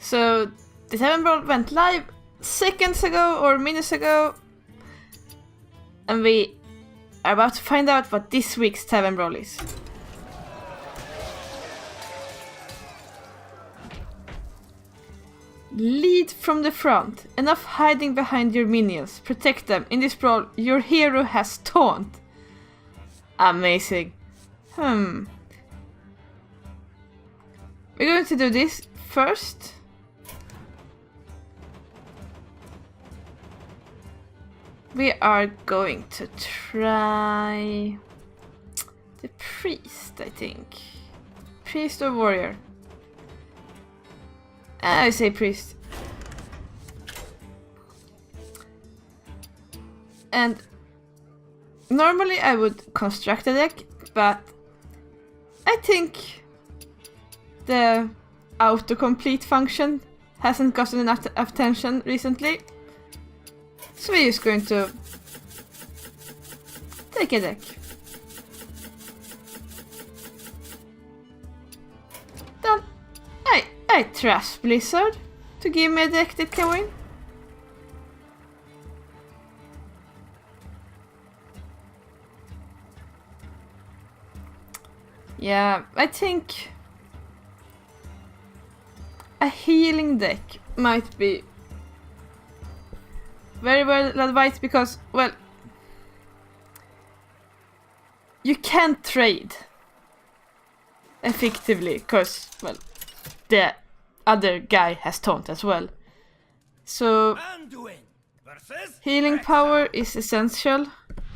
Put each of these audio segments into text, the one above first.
So the Tavern Brawl went live seconds ago or minutes ago, and we are about to find out what this week's Tavern Brawl is. Lead from the front. Enough hiding behind your minions. Protect them. In this brawl, your hero has taunt. Amazing. We're going to do this first. We are going to try the priest, I think. Priest or warrior? I say priest. And normally I would construct a deck, but I think the autocomplete function hasn't gotten enough attention recently. So we're just going to take a deck. Done. I trust Blizzard to give me a deck that can win. Yeah, I think a healing deck might be very well advised because, well, you can't trade effectively because, well, the other guy has taunt as well. So healing power is essential.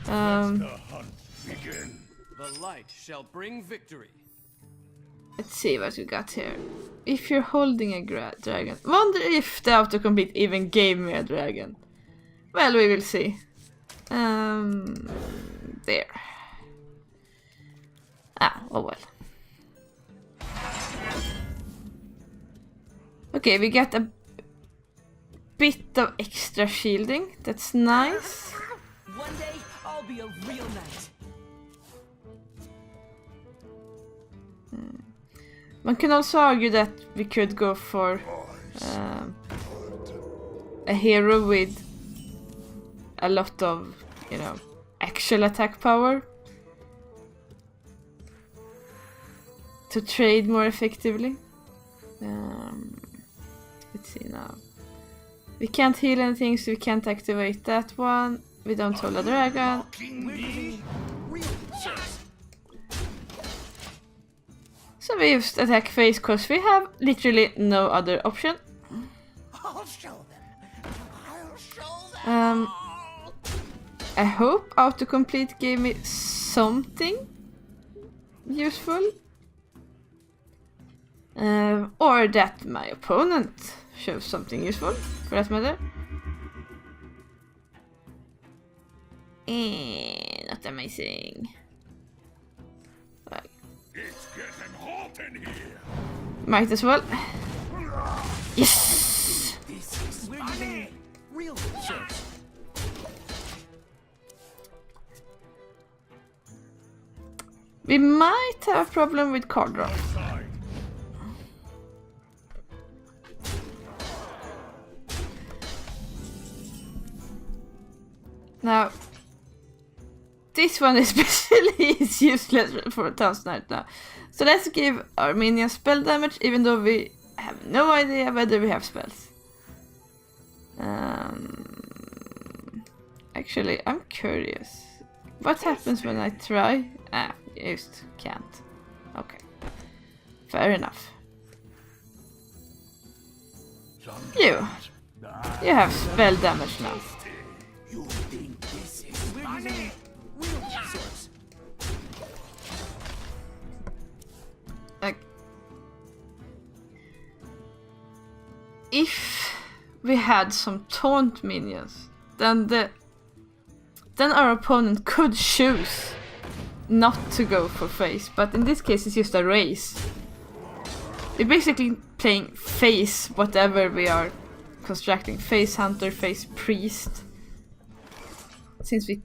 The light shall bring victory. Let's see what we got here. If you're holding a dragon. Wonder if the autocomplete even gave me a dragon. Well, we will see. There. Oh well. Okay, we get a bit of extra shielding. That's nice. One day I'll be a real knight. One can also argue that we could go for a hero with a lot of, you know, actual attack power to trade more effectively. Let's see now. We can't heal anything, so we can't activate that one. We don't hold a dragon. So we used attack phase because we have literally no other option. I'll show them. I'll show them. I hope autocomplete gave me something useful. Or that my opponent shows something useful, for that matter. Not amazing. Well, It's getting hot in here. might as well. Yes! This is funny. Real shit. We might have a problem with card draw. Now, this one especially is useless for a Town Knight now. So let's give our minions spell damage, even though we have no idea whether we have spells. Actually, I'm curious. What happens when I try? Just can't. Okay. Fair enough. You have spell damage now. You think this is funny? Real source. If we had some taunt minions, then our opponent could choose not to go for face, but in this case it's just a race. We're basically playing face whatever we are constructing. Face hunter, face priest. Since we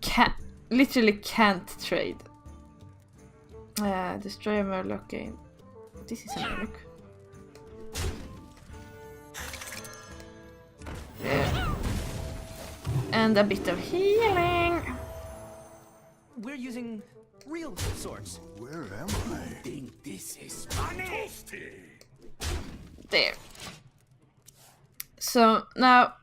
literally can't trade. Destroy a Murloc game. This is a Murloc. And a bit of healing. We're using real swords. Where am I? Think this is funny? Toasty! There. So now,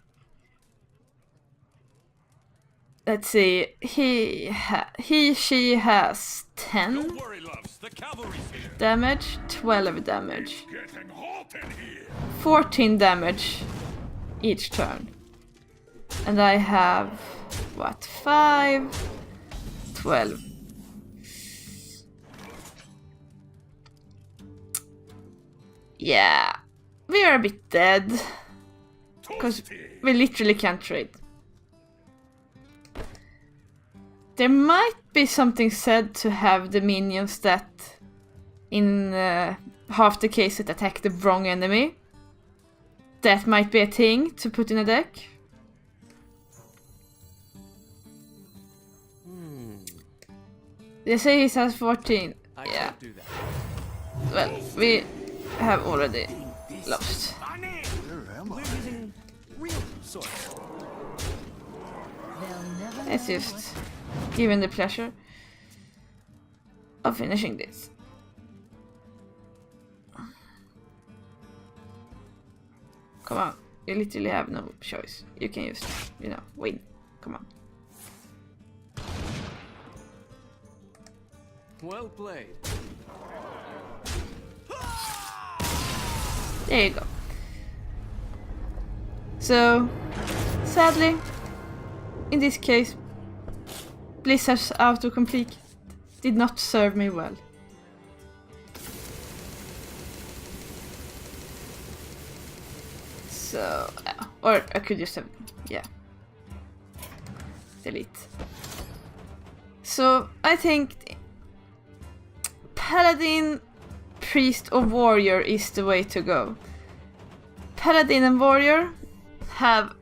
let's see. She has 10 Don't worry, loves. The cavalry's here. damage, 12 damage, Getting hot in here! 14 damage each turn. And I have, what, 5, 12. Yeah, we are a bit dead. Because Toasty! we literally can't trade. There might be something said to have the minions that in half the cases attack the wrong enemy. That might be a thing to put in a deck. They say he has 14. I Yeah, can't do that. well, we have already lost. Funny! Where am We're I? using real swords. Let's just give him the pleasure of finishing this. Come on, you literally have no choice. You can just, win. Come on. Well played. There you go. So, sadly, in this case, Blizzard's autocomplete did not serve me well. So, or I could just have, delete. So, I think Paladin, Priest or Warrior is the way to go. Paladin and Warrior have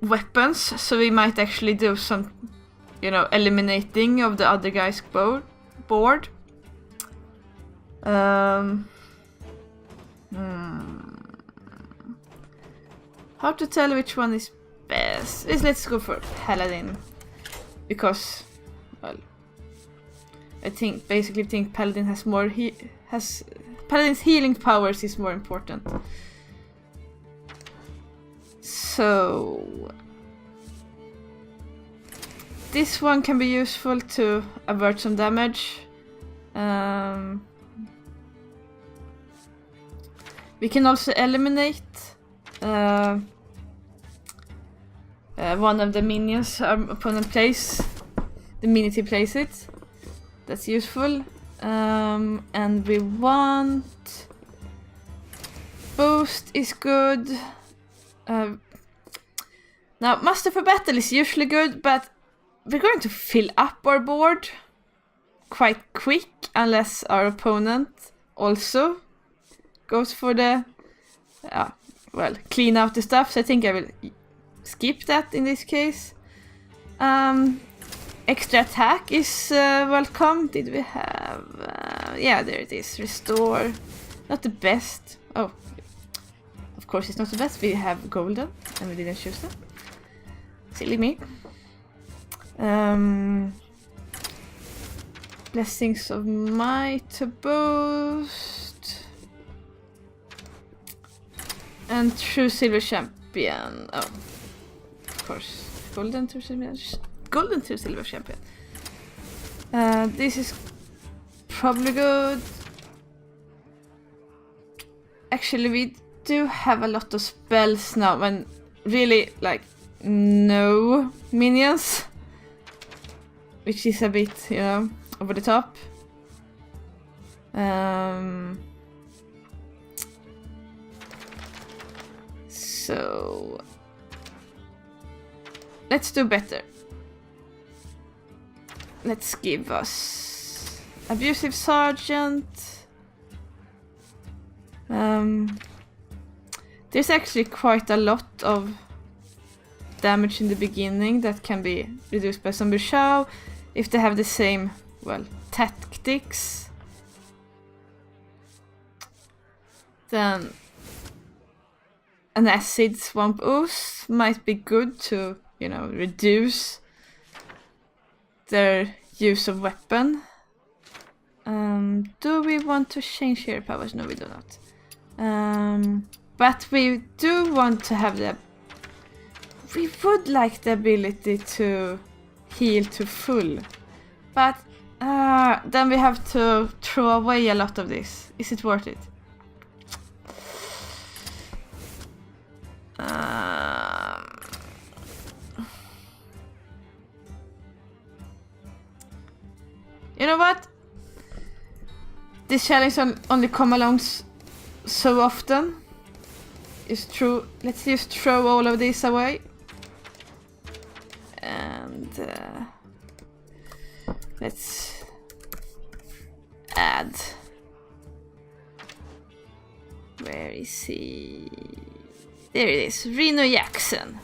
weapons, so we might actually do some, eliminating of the other guy's board. Hard to tell which one is best. Let's go for Paladin, because, well, I basically think Paladin has more Paladin's healing powers is more important. So this one can be useful to avert some damage. We can also eliminate one of the minions our opponent plays. The minute he plays it. That's useful. And we want... Boost is good. Now, Muster for Battle is usually good, but we're going to fill up our board quite quick unless our opponent also goes for the... clean out the stuff. So I think I will skip that in this case. Extra attack is welcome. Did we have... yeah, there it is. Restore. Not the best. Oh, of course it's not the best. We have golden, and we didn't choose them. Silly me. Blessings of Might to boost. And True Silver Champion. Oh, of course. Golden True Silver Champion. This is probably good. Actually, we do have a lot of spells now, and really, no minions. Which is a bit, over the top. So let's do better. Let's give us Abusive Sergeant. There's actually quite a lot of damage in the beginning that can be reduced by Zombie Chow if they have the same, tactics. Then an Acid Swamp Ooze might be good to you know, reduce their use of weapon. Do we want to change hero powers? No, we do not. But we do want to have the... We would like the ability to heal to full. But then we have to throw away a lot of this. Is it worth it? You know what? This challenge only come along so often. It's true. Let's just throw all of these away. And let's add. Where is he? There it is. Reno Jackson.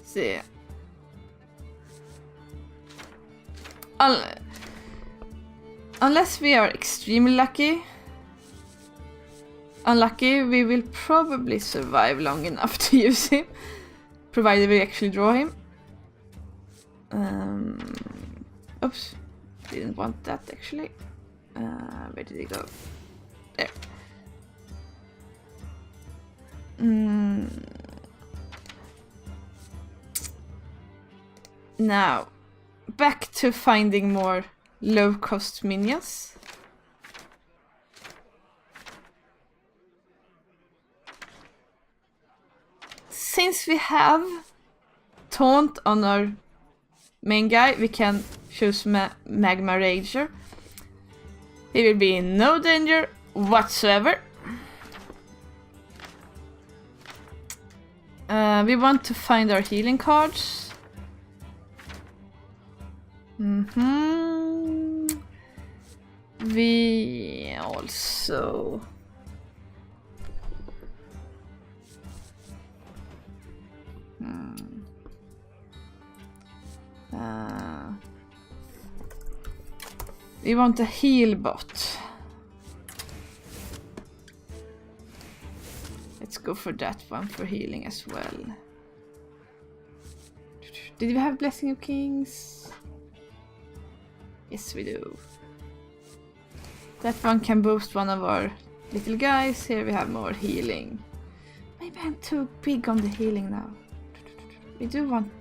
See. Unless we are extremely unlucky, we will probably survive long enough to use him, provided we actually draw him. Oops, didn't want that actually. Where did he go? There. Now, back to finding more low-cost minions. Since we have Taunt on our main guy, we can choose Magma Rager. He will be in no danger whatsoever. We want to find our healing cards. We also we want a heal bot. Let's go for that one for healing as well. Did we have Blessing of Kings? Yes, we do. That one can boost one of our little guys. Here we have more healing. Maybe I'm too big on the healing now. We do want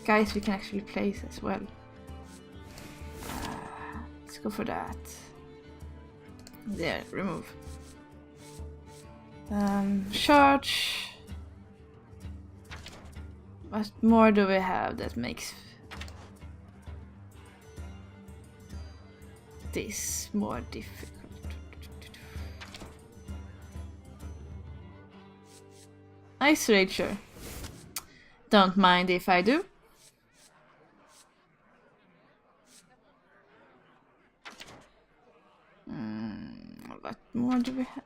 guys we can actually place as well. Let's go for that. There, remove. Charge. What more do we have that makes this more difficult? Ice Rager. Don't mind if I do. What more do we have?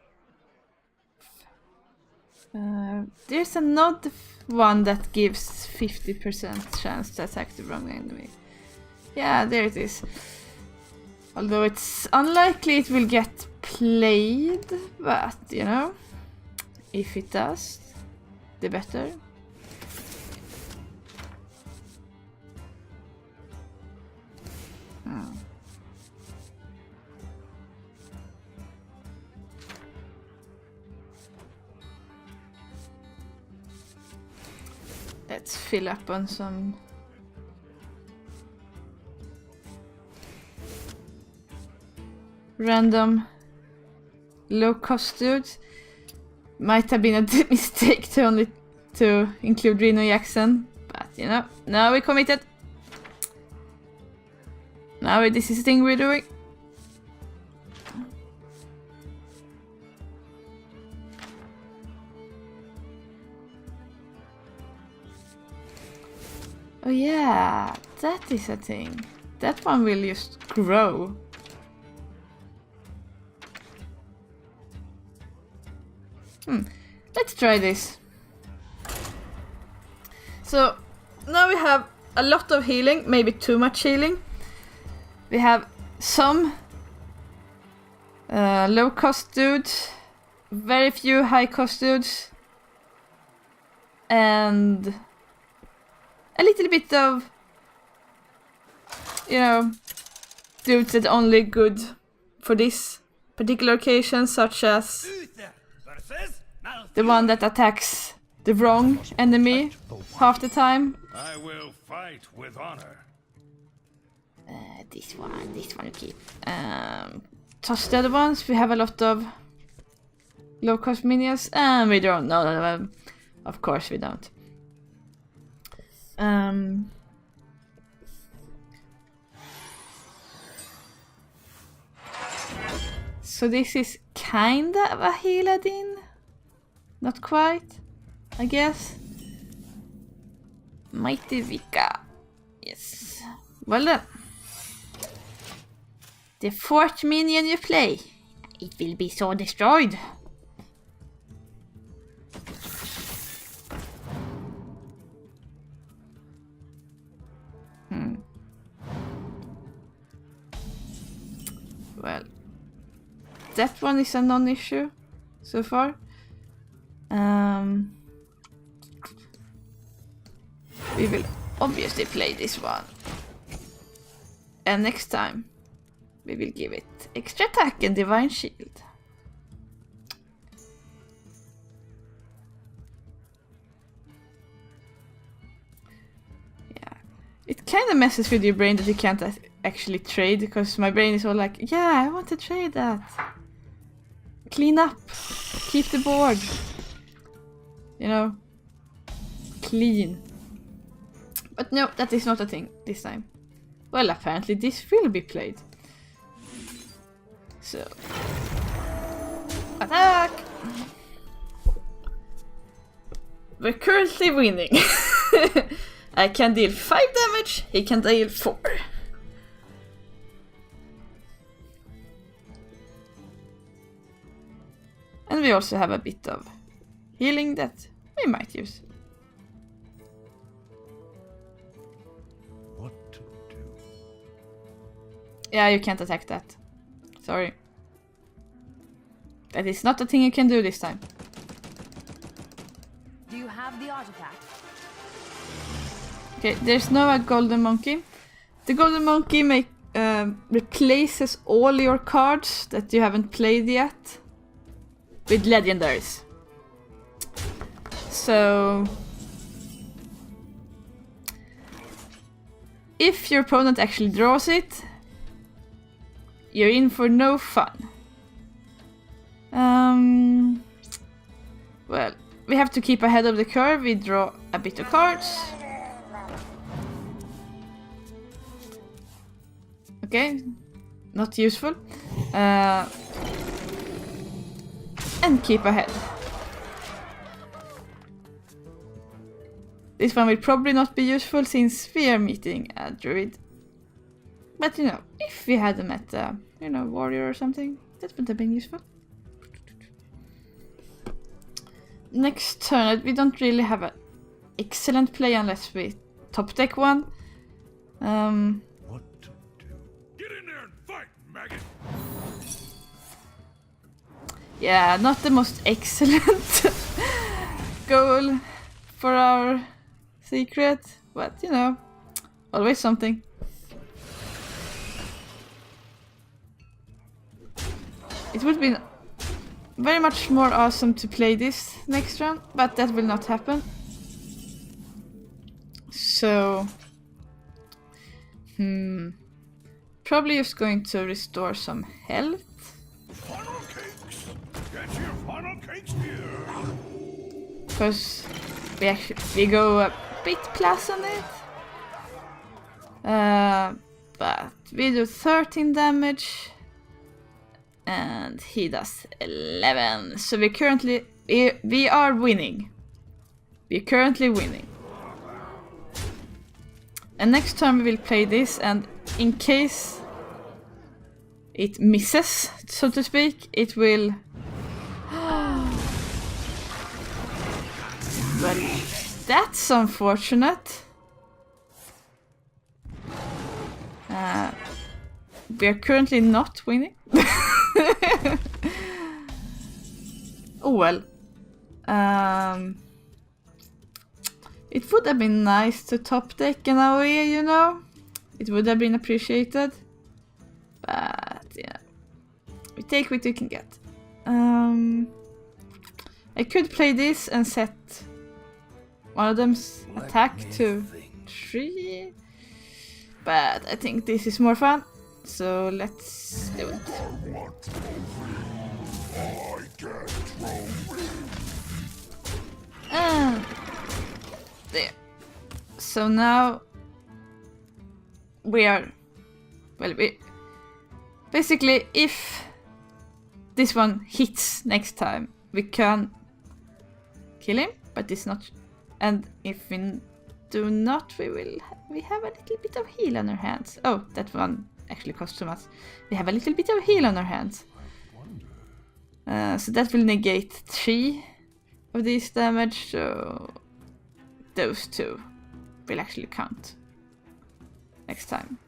There's another one that gives 50% chance to attack the wrong enemy. Yeah, there it is. Although it's unlikely it will get played, but you know, if it does, the better. Let's fill up on some random low-cost dudes. Might have been a mistake to include Reno Jackson, but you know, now we're committed. Now this is the thing we're doing. Oh yeah, that is a thing. That one will just grow. Let's try this. So now we have a lot of healing, maybe too much healing. We have some low-cost dudes, very few high-cost dudes, and a little bit of, you know, dudes that only good for this particular occasion, such as the one that attacks the wrong enemy half the time. I will fight with honor. This one, okay. Toss the other ones. We have a lot of low cost minions, and we don't. No, of course we don't. So this is kinda of a Healadin. Not quite, I guess. Mighty Vika. Yes. Well then. The fourth minion you play, it will be so destroyed. Well, that one is a non-issue so far. We will obviously play this one. And next time, we will give it extra attack and divine shield. Yeah, it kind of messes with your brain that you can't actually trade, because my brain is all like, yeah, I want to trade that. Clean up, keep the board. You know, clean. But no, that is not a thing this time. Well, apparently this will be played. So, attack! We're currently winning. I can deal 5 damage, he can deal 4. And we also have a bit of healing that we might use. What to do? Yeah, you can't attack that. Sorry. That is not a thing you can do this time. Do you have the artifact? Okay, there's no golden monkey. The golden monkey replaces all your cards that you haven't played yet with legendaries. So if your opponent actually draws it, you're in for no fun. Well, we have to keep ahead of the curve. We draw a bit of cards. Okay, not useful. And keep ahead. This one will probably not be useful since we are meeting a druid. But you know, if we had met a, warrior or something, that would have been useful. Next turn, we don't really have an excellent play unless we top deck one. What to do? Get in there and fight, maggot! Yeah, not the most excellent goal for our secret, but always something. It would be very much more awesome to play this next round, but that will not happen. So, probably just going to restore some health. Funnel cakes! Get your funnel cakes here! Because we go a bit plus on it. But we do 13 damage. And he does 11. So we are winning. We're currently winning. And next time we will play this, and in case it misses, so to speak, it will... Well, that's unfortunate. We are currently not winning. Oh well. It would have been nice to top deck an AoE, you know? It would have been appreciated. But yeah, we take what we can get. I could play this and set one of them's attack to 3, but I think this is more fun, so let's do it. There. So now we are, well, basically if this one hits next time, we can kill him, but it's not. And if we do not, we have a little bit of heal on our hands. Oh, that one actually cost too much. We have a little bit of heal on our hands. So that will negate 3 of these damage. So those 2 will actually count next time.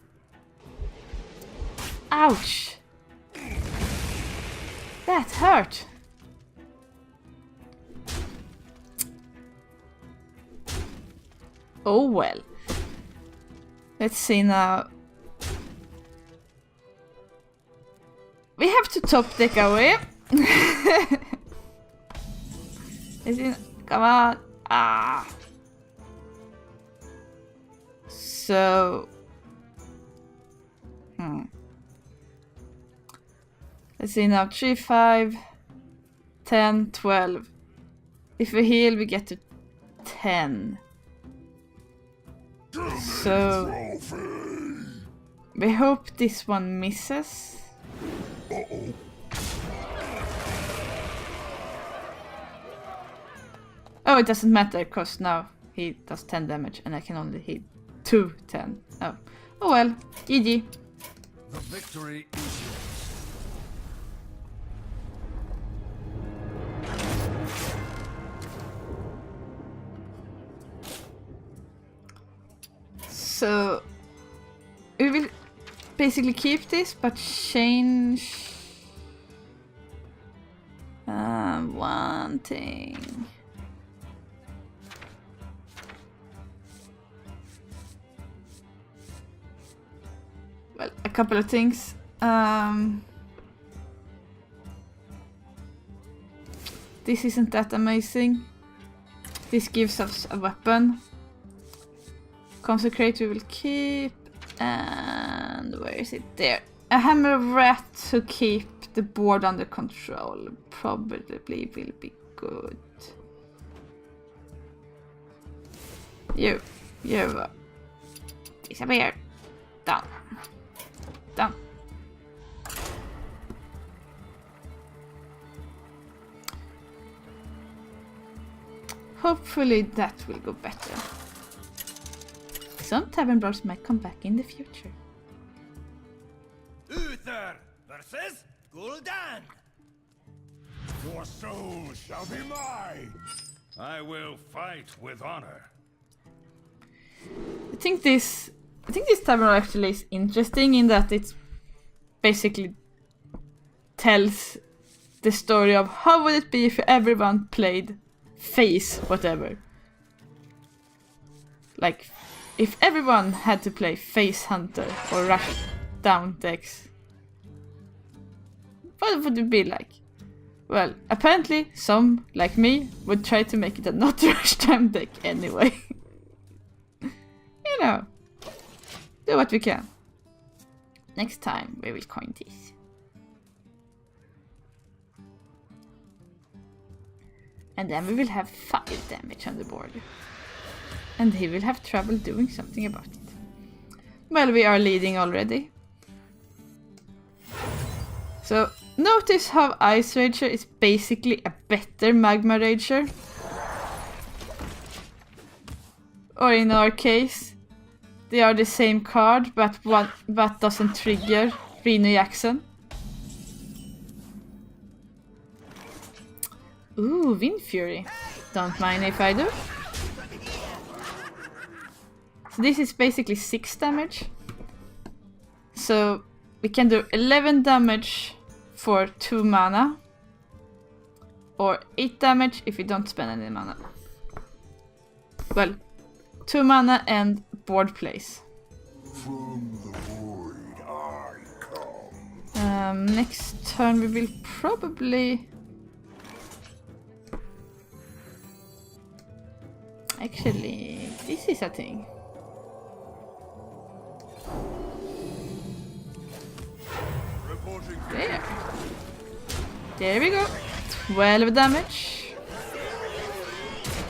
Ouch! That hurt! Oh well. Let's see now. We have to top deck away. Come on. Ah. So. Let's see now. 3, 5, 10, 12. If we heal, we get to 10. So we hope this one misses. Oh, it doesn't matter because now he does 10 damage and I can only hit 2 10. Oh well, GG. The victory is yours. So we will basically keep this, but change one thing. Well, a couple of things. This isn't that amazing. This gives us a weapon. Consecrate we will keep, and where is it? There. A hammer of rat to keep the board under control. Probably will be good. You disappear. Down. Down. Hopefully that will go better. Some tavern brawls might come back in the future. Uther versus Gul'dan. Your soul shall be mine. I will fight with honor. I think this tavern brawl actually is interesting in that it basically tells the story of how would it be if everyone played face whatever. Like, if everyone had to play face hunter or rush down decks, what would it be like? Well, apparently some, like me, would try to make it a not rush down deck anyway. You know, do what we can. Next time we will coin this. And then we will have 5 damage on the board. And he will have trouble doing something about it. Well, we are leading already. So, notice how Ice Rager is basically a better Magma Rager. Or in our case, they are the same card, but doesn't trigger Reno Jackson. Ooh, Wind Fury. Don't mind if I do. So this is basically 6 damage. So we can do 11 damage for 2 mana. Or 8 damage if we don't spend any mana. Well, 2 mana and board plays. From the void I come. Next turn we will probably... Actually, this is a thing. There. There we go. 12 damage.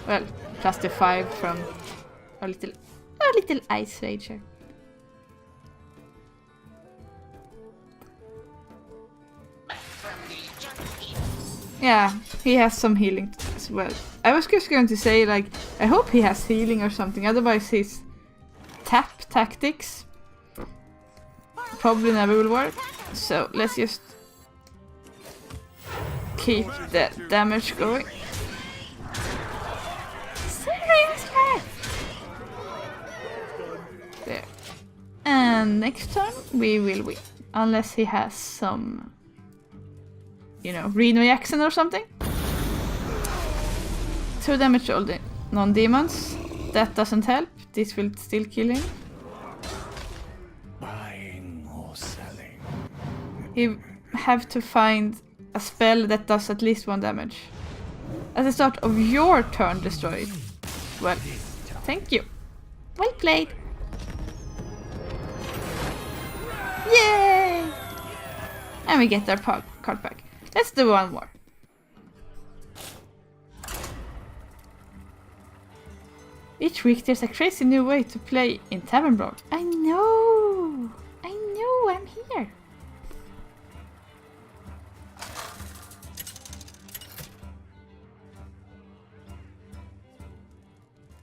Well, plus the 5 from a little ice rager. Yeah, he has some healing as well. I was just going to say, like, I hope he has healing or something, otherwise his tap tactics probably never will work. So let's just keep the damage going. Seriously? There. And next turn we will win. Unless he has some, you know, Reno Jackson or something. 2 damage to all the non-demons. That doesn't help. This will still kill him. Buying or selling. You have to find a spell that does at least 1 damage. At the start of your turn, destroy it. Well, thank you. Well played. Yay! And we get our card back. Let's do one more. Each week there's a crazy new way to play in Tavern Brawl. I know, I'm here.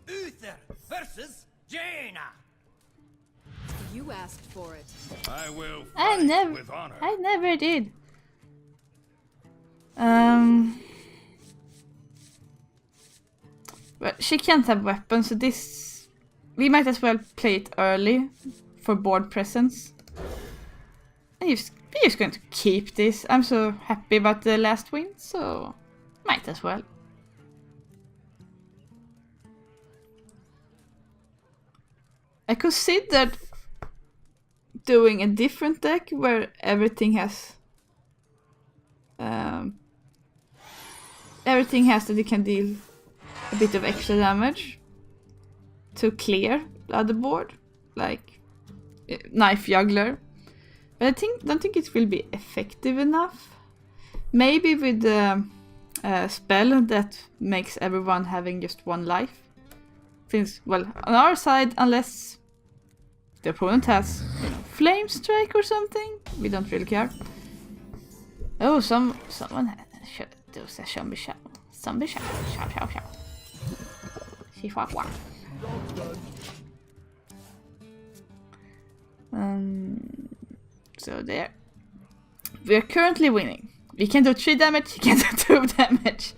Uther versus Jaina. You asked for it. I will I fight with honor. never did. But she can't have weapons, so this... We might as well play it early for board presence. And we're just going to keep this. I'm so happy about the last win, so might as well. I considered doing a different deck where everything has that you can deal a bit of extra damage to clear the other board, like Knife Juggler. But don't think it will be effective enough. Maybe with the spell that makes everyone having just 1 life. Since, well, on our side, unless the opponent has Flame Strike or something, we don't really care. Oh, someone should do a zombie shot. Zombie shot. Shout. So there. We are currently winning. We can do 3 damage, he can do 2 damage.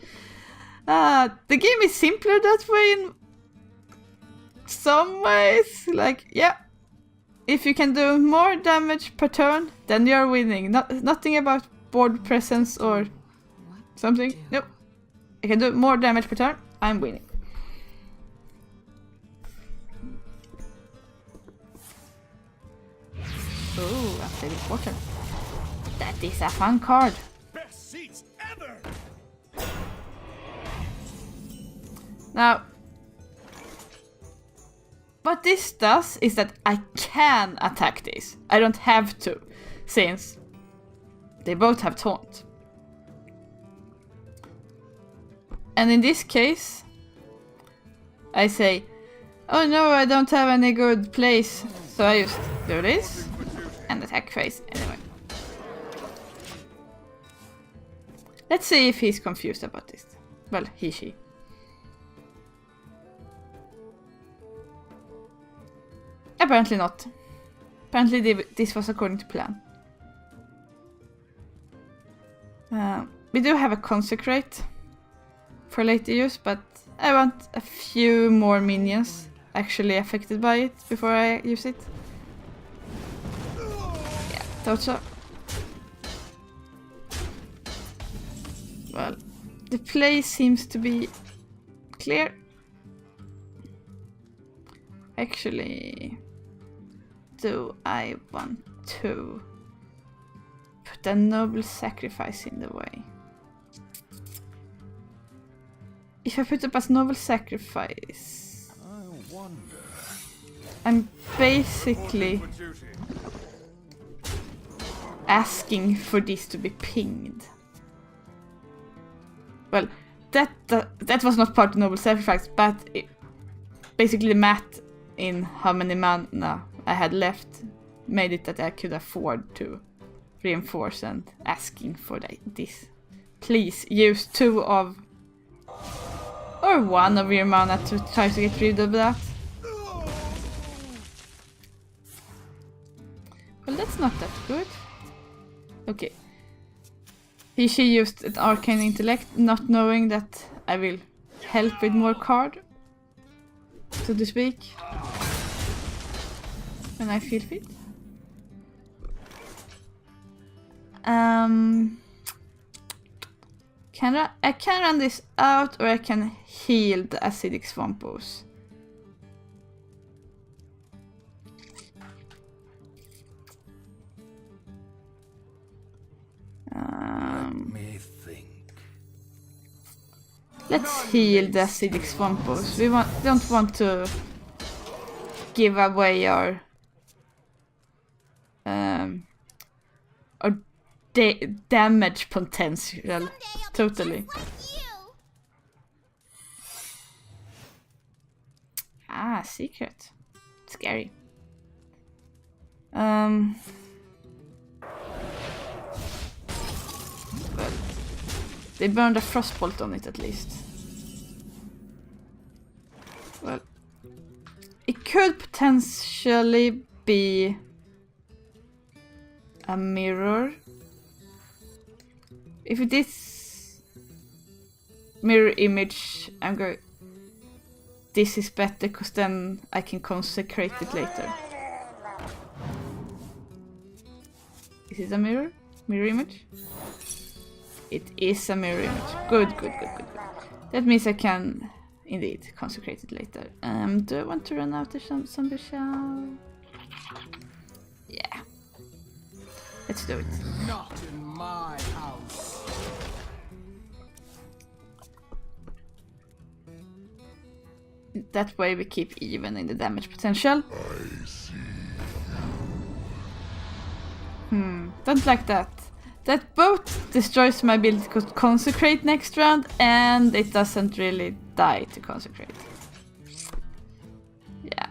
The game is simpler that way in some ways. Like, yeah. If you can do more damage per turn, then you are winning. Nothing about board presence or something. Nope. I can do more damage per turn, I'm winning. Oh, that's really important. That is a fun card. Best seats ever! Now, what this does is that I can attack this. I don't have to, since they both have taunt. And in this case, I say, oh no, I don't have any good place, so I just do this and attack phase anyway. Let's see if he's confused about this. Well, she. Apparently not. Apparently this was according to plan. We do have a Consecrate for later use, but I want a few more minions actually affected by it before I use it. Yeah, thought so. Well, the play seems to be clear. Actually, do I want to put a noble sacrifice in the way? If I put up as noble sacrifice, I wonder. I'm basically For duty. asking for this to be pinged. Well, that was not part of noble sacrifice, but basically the math in how many mana I had left made it that I could afford to reinforce and asking for this. Please use 2 of or 1 of your mana to try to get rid of that. Well, that's not that good. Okay. She used an arcane intellect, not knowing that I will help with more card, so to speak, when I feel fit. I can run this out, or I can heal the acidic swampos. Me think. Let's heal the acidic swampos. We don't want to give away our damage potential totally. Ah, secret. Scary. Well, they burned a frostbolt on it at least. Well, it could potentially be a mirror. If it is mirror image, I'm going. This is better because then I can consecrate it later. Is it a mirror? Mirror image? It is a mirror image. Good. That means I can indeed consecrate it later. Do I want to run out of zombie shell? Yeah. Let's do it. Not in my house. That way we keep even in the damage potential. Don't like that. That both destroys my ability to consecrate next round, and it doesn't really die to consecrate. Yeah.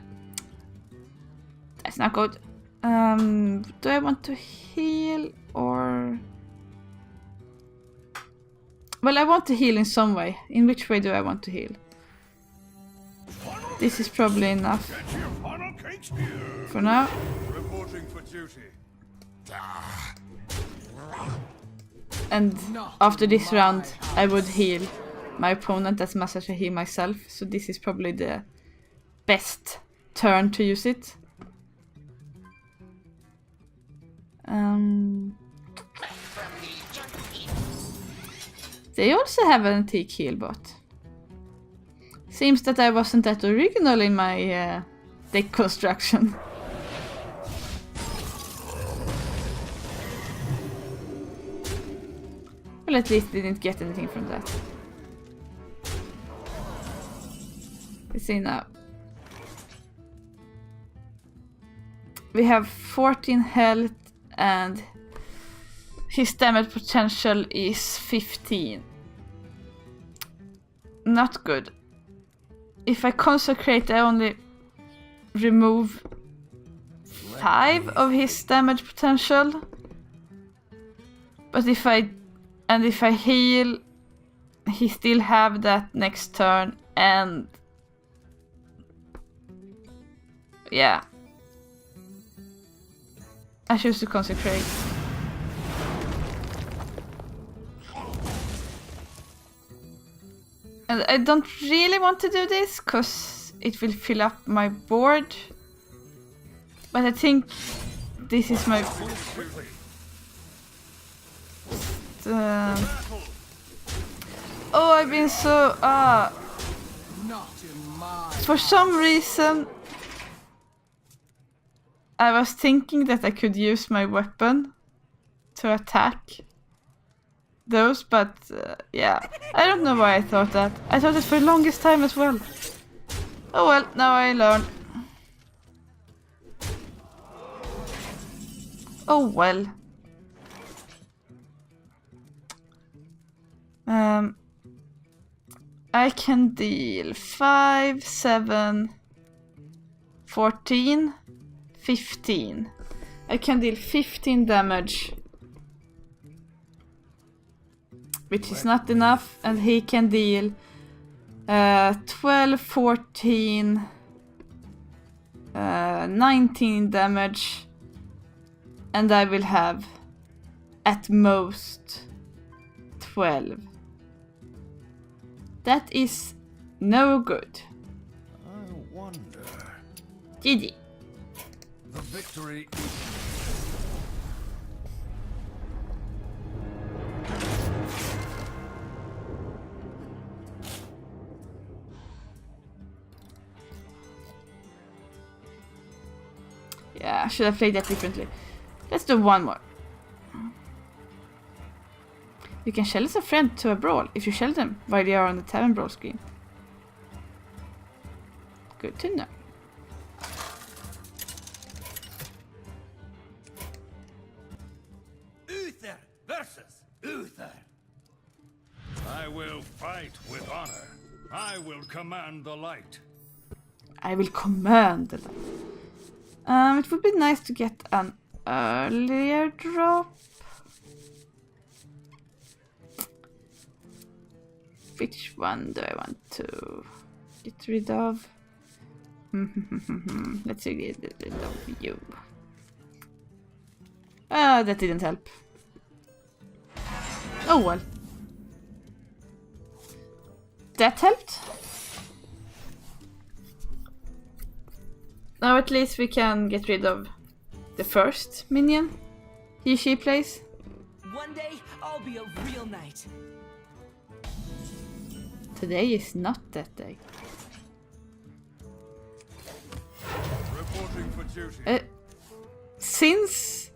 That's not good. Do I want to heal or... Well, I want to heal in some way. In which way do I want to heal? This is probably enough Get your funnel cakes here. for now. Reporting for duty. And after this round, I would heal my opponent as much as I heal myself. So this is probably the best turn to use it. They also have an antique heal bot. Seems that I wasn't that original in my deck construction. Well, at least didn't get anything from that. Let's see now. We have 14 health and his damage potential is 15. Not good. If I consecrate, I only remove 5 of his damage potential. But if I heal, he still have that next turn, and yeah, I choose to consecrate. And I don't really want to do this because it will fill up my board, but I think this is my oh, I've been so Not in my for some reason I was thinking that I could use my weapon to attack those, but yeah, I don't know why I thought that. I thought it for the longest time as well. Oh well, now I learn. Oh well. I can deal 5, 7, 14, 15. I can deal 15 damage, which is not enough, and he can deal 12, 14, 19 damage, and I will have at most 12. That is no good. I wonder. GG. The victory. Yeah, I should have played that differently. Let's do one more. You can challenge a friend to a brawl if you shell them while they are on the Tavern Brawl screen. Good to know. Uther versus Uther. I will fight with honor. I will command the light. I will command the light. It would be nice to get an earlier drop. Which one do I want to get rid of? Let's get rid of you. Ah, that didn't help. Oh well. That helped. Now at least we can get rid of the first minion she plays. One day, I'll be a real knight. Today is not that day. Reporting for duty. Since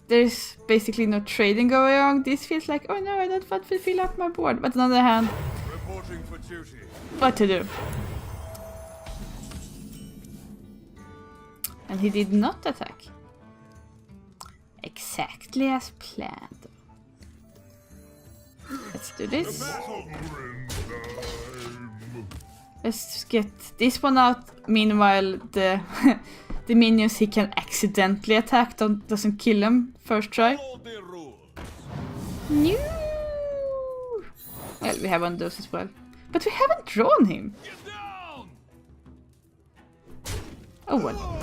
there's basically no trading going on, this feels like, oh no, I don't want to fill up my board. But on the other hand, Reporting for duty. what to do? And he did not attack. Exactly as planned. Let's do this. Let's get this one out. Meanwhile, the the minions he can accidentally attack doesn't kill him first try. No. Well, we have one of those as well, but we haven't drawn him. Oh well.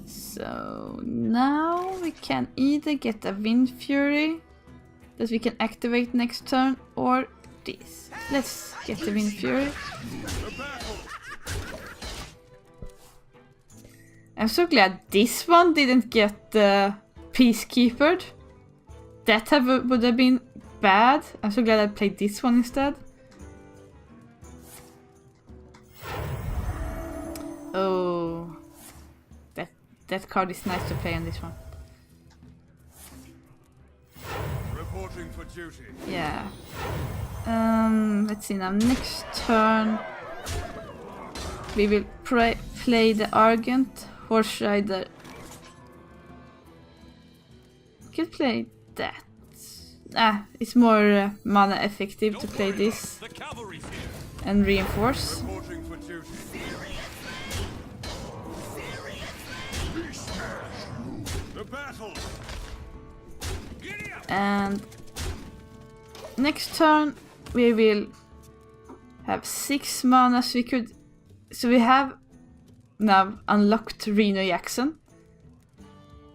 So now we can either get a Wind Fury that we can activate next turn, or this. Let's get the Wind Fury. I'm so glad this one didn't get Peacekeepered. That would have been bad. I'm so glad I played this one instead. Oh, that card is nice to play on this one. Reporting for duty. Yeah. Let's see now. Next turn, we will play the Argent Horse Rider. Could play that. It's more mana effective to play this and reinforce. Reporting for duty. The battle. And next turn we will have 6 mana, so we have now unlocked Reno Jackson.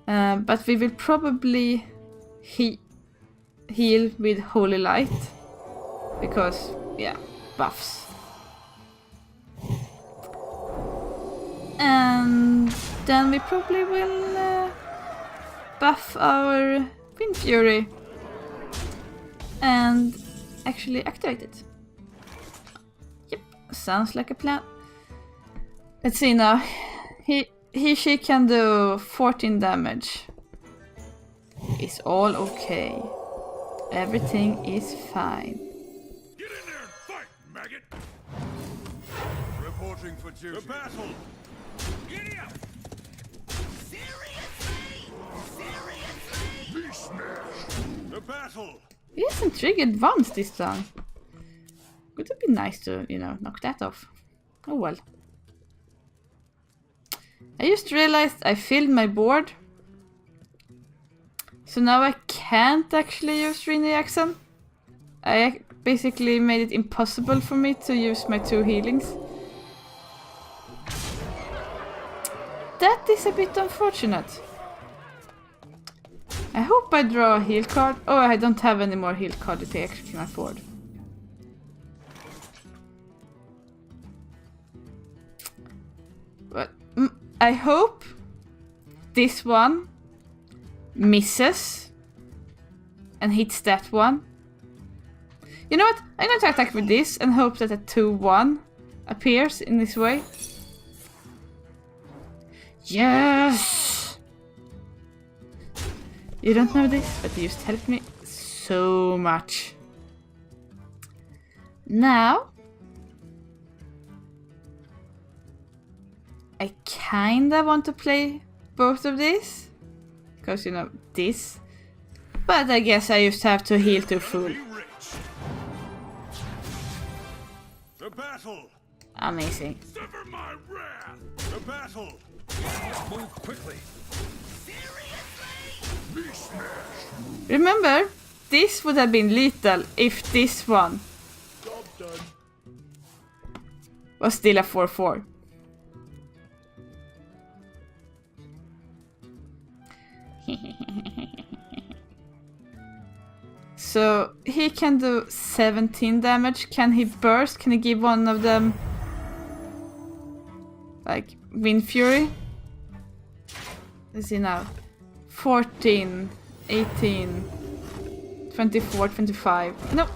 But we will probably heal with Holy Light because, yeah, buffs. And then we probably will buff our Wind Fury and actually activate it. Yep, sounds like a plan. Let's see now. She can do 14 damage. It's all okay. Everything is fine. Get in there and fight, maggot! Reporting for duty. The battle! Giddy up! Seriously? Be smashed! The battle! He hasn't triggered once this time. Would it be nice to, you know, knock that off? Oh well. I just realized I filled my board. So now I can't actually use Reaction. I basically made it impossible for me to use my 2 healings. That is a bit unfortunate. I hope I draw a heal card. Oh, I don't have any more heal card that I actually can afford. But I hope this one misses and hits that one. You know what? I'm going to attack with this and hope that a 2-1 appears in this way. Yes! You don't know this, but you just helped me so much. Now, I kinda want to play both of these. Because, you know, this. But I guess I just have to heal to full. The battle! Amazing. Sever my wrath! The battle! Move quickly! Be smashed! Remember, this would have been lethal if this one Job done. was still a 4-4. So he can do 17 damage. Can he burst? Can he give one of them like Wind Fury? Let's see now. 14, 18, 24, 25. No.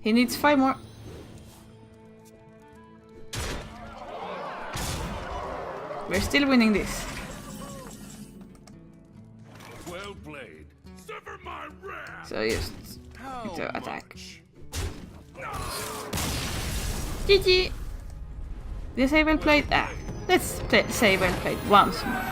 He needs 5 more. We're still winning this. Well played. Sever my wrath! So just need to attack. GG! Did I say well played? Ah, let's say well played once more.